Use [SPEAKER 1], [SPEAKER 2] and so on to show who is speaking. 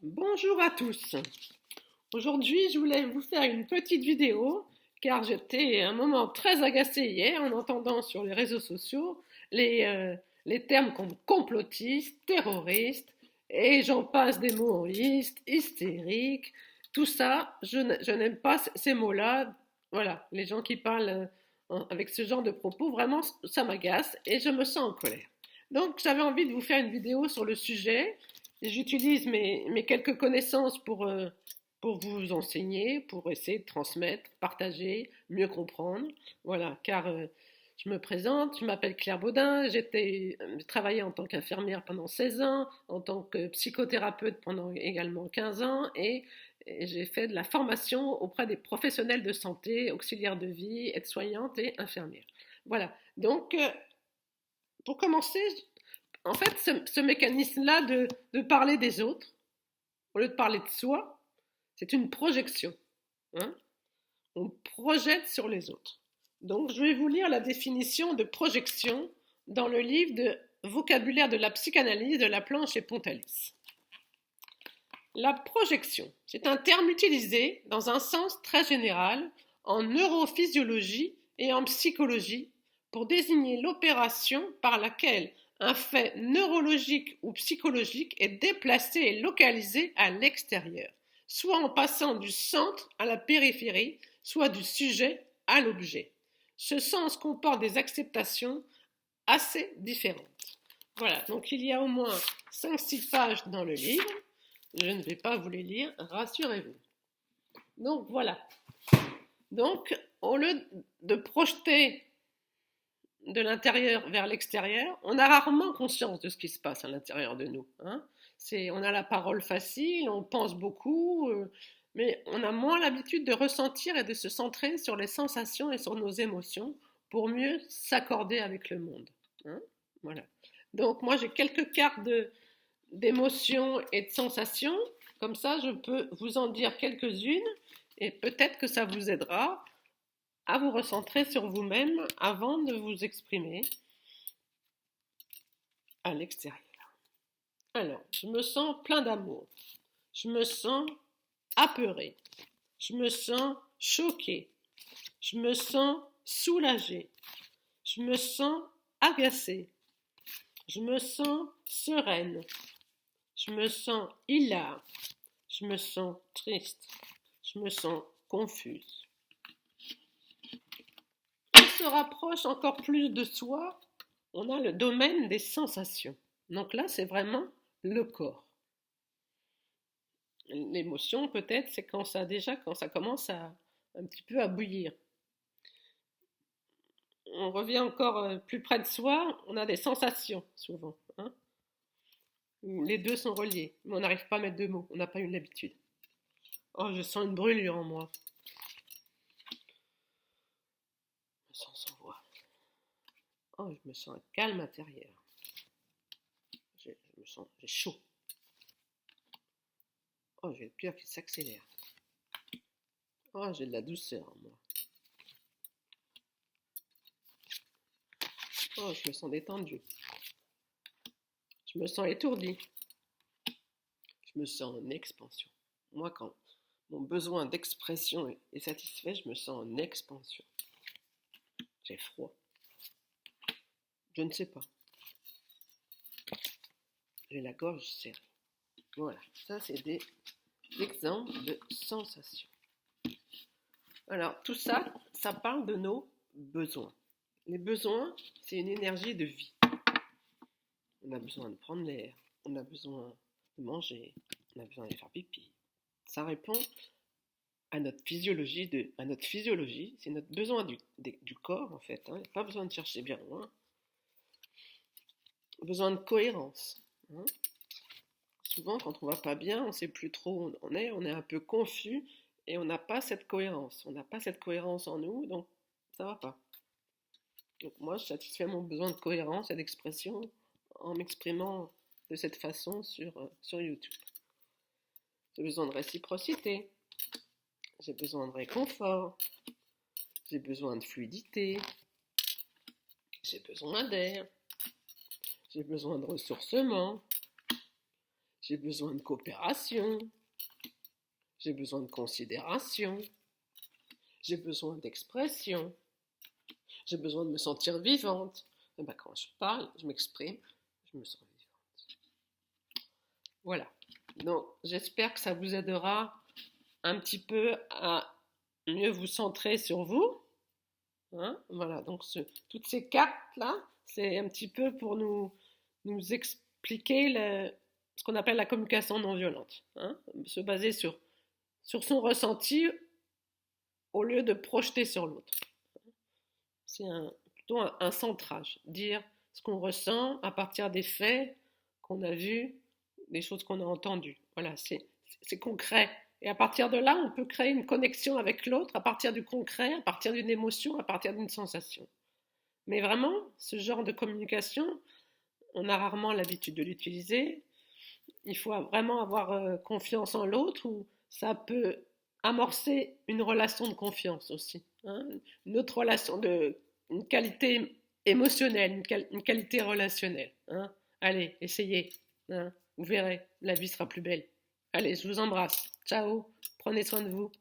[SPEAKER 1] Bonjour à tous. Aujourd'hui, je voulais vous faire une petite vidéo car j'étais un moment très agacée hier en entendant sur les réseaux sociaux les termes comme complotiste, terroriste et j'en passe des mots en liste, hystérique. Tout ça, je n'aime pas ces mots-là. Voilà, les gens qui parlent avec ce genre de propos, vraiment, ça m'agace et je me sens en colère. Donc, j'avais envie de vous faire une vidéo sur le sujet. J'utilise mes quelques connaissances pour vous enseigner, pour essayer de transmettre, partager, mieux comprendre. Voilà, car je me présente, je m'appelle Claire Baudin, j'ai travaillé en tant qu'infirmière pendant 16 ans, en tant que psychothérapeute pendant également 15 ans, et j'ai fait de la formation auprès des professionnels de santé, auxiliaires de vie, aides-soignantes et infirmières. Voilà, donc pour commencer, en fait, ce mécanisme-là de parler des autres, au lieu de parler de soi, c'est une projection. Hein. On projette sur les autres. Donc, je vais vous lire la définition de projection dans le livre de vocabulaire de la psychanalyse de Laplanche et Pontalis. La projection, c'est un terme utilisé dans un sens très général en neurophysiologie et en psychologie pour désigner l'opération par laquelle un fait neurologique ou psychologique est déplacé et localisé à l'extérieur, soit en passant du centre à la périphérie, soit du sujet à l'objet. Ce sens comporte des acceptations assez différentes. Voilà, donc il y a au moins 5-6 pages dans le livre. Je ne vais pas vous les lire, rassurez-vous. Donc voilà. Donc, au lieu de projeter de l'intérieur vers l'extérieur, on a rarement conscience de ce qui se passe à l'intérieur de nous. Hein. On a la parole facile, on pense beaucoup, mais on a moins l'habitude de ressentir et de se centrer sur les sensations et sur nos émotions pour mieux s'accorder avec le monde. Hein. Voilà. Donc moi j'ai quelques cartes d'émotions et de sensations, comme ça je peux vous en dire quelques-unes et peut-être que ça vous aidera à vous recentrer sur vous-même avant de vous exprimer à l'extérieur. Alors, je me sens plein d'amour, je me sens apeuré, je me sens choqué, je me sens soulagé, je me sens agacé, je me sens sereine, je me sens hilare, je me sens triste, je me sens confuse. On se rapproche encore plus de soi, on a le domaine des sensations. Donc là, c'est vraiment le corps. L'émotion, peut-être, c'est quand ça commence un petit peu à bouillir. On revient encore plus près de soi, on a des sensations, souvent. Hein. Les deux sont reliés, mais on n'arrive pas à mettre deux mots, on n'a pas eu l'habitude. Oh, je sens une brûlure en moi. Je me sens sans voix. Oh, je me sens un calme intérieur. J'ai chaud. Oh, j'ai le cœur qui s'accélère. Oh, j'ai de la douceur en moi. Oh, je me sens détendu. Je me sens étourdi. Je me sens en expansion. Moi, quand mon besoin d'expression est satisfait, je me sens en expansion. J'ai froid. Je ne sais pas. J'ai la gorge serrée. Voilà, ça c'est des exemples de sensations. Alors, tout ça, ça parle de nos besoins. Les besoins, c'est une énergie de vie. On a besoin de prendre l'air, on a besoin de manger, on a besoin de faire pipi. Ça répond à notre physiologie, c'est notre besoin du corps en fait. Hein. Il n'y a pas besoin de chercher bien loin. Besoin de cohérence. Hein. Souvent, quand on ne va pas bien, on ne sait plus trop où on est un peu confus et on n'a pas cette cohérence. On n'a pas cette cohérence en nous, donc ça ne va pas. Donc moi, je satisfais mon besoin de cohérence et d'expression en m'exprimant de cette façon sur YouTube. J'ai besoin de réciprocité, j'ai besoin de réconfort, j'ai besoin de fluidité, j'ai besoin d'air, j'ai besoin de ressourcement, J'ai besoin de coopération. J'ai besoin de considération. J'ai besoin d'expression. J'ai besoin de me sentir vivante. Et ben, quand je parle, je m'exprime, je me sens vivante. Voilà. Donc, j'espère que ça vous aidera un petit peu à mieux vous centrer sur vous. Hein, voilà, donc toutes ces cartes-là, c'est un petit peu pour nous expliquer ce qu'on appelle la communication non violente. Hein, se baser sur son ressenti au lieu de projeter sur l'autre. C'est plutôt un centrage, dire ce qu'on ressent à partir des faits qu'on a vus, des choses qu'on a entendues. Voilà, c'est concret. Et à partir de là, on peut créer une connexion avec l'autre à partir du concret, à partir d'une émotion, à partir d'une sensation. Mais vraiment, ce genre de communication, on a rarement l'habitude de l'utiliser. Il faut vraiment avoir confiance en l'autre, ou ça peut amorcer une relation de confiance aussi. Hein, une autre relation, une qualité émotionnelle, une qualité relationnelle. Hein. Allez, essayez. Hein, vous verrez, la vie sera plus belle. Allez, je vous embrasse. Ciao, prenez soin de vous.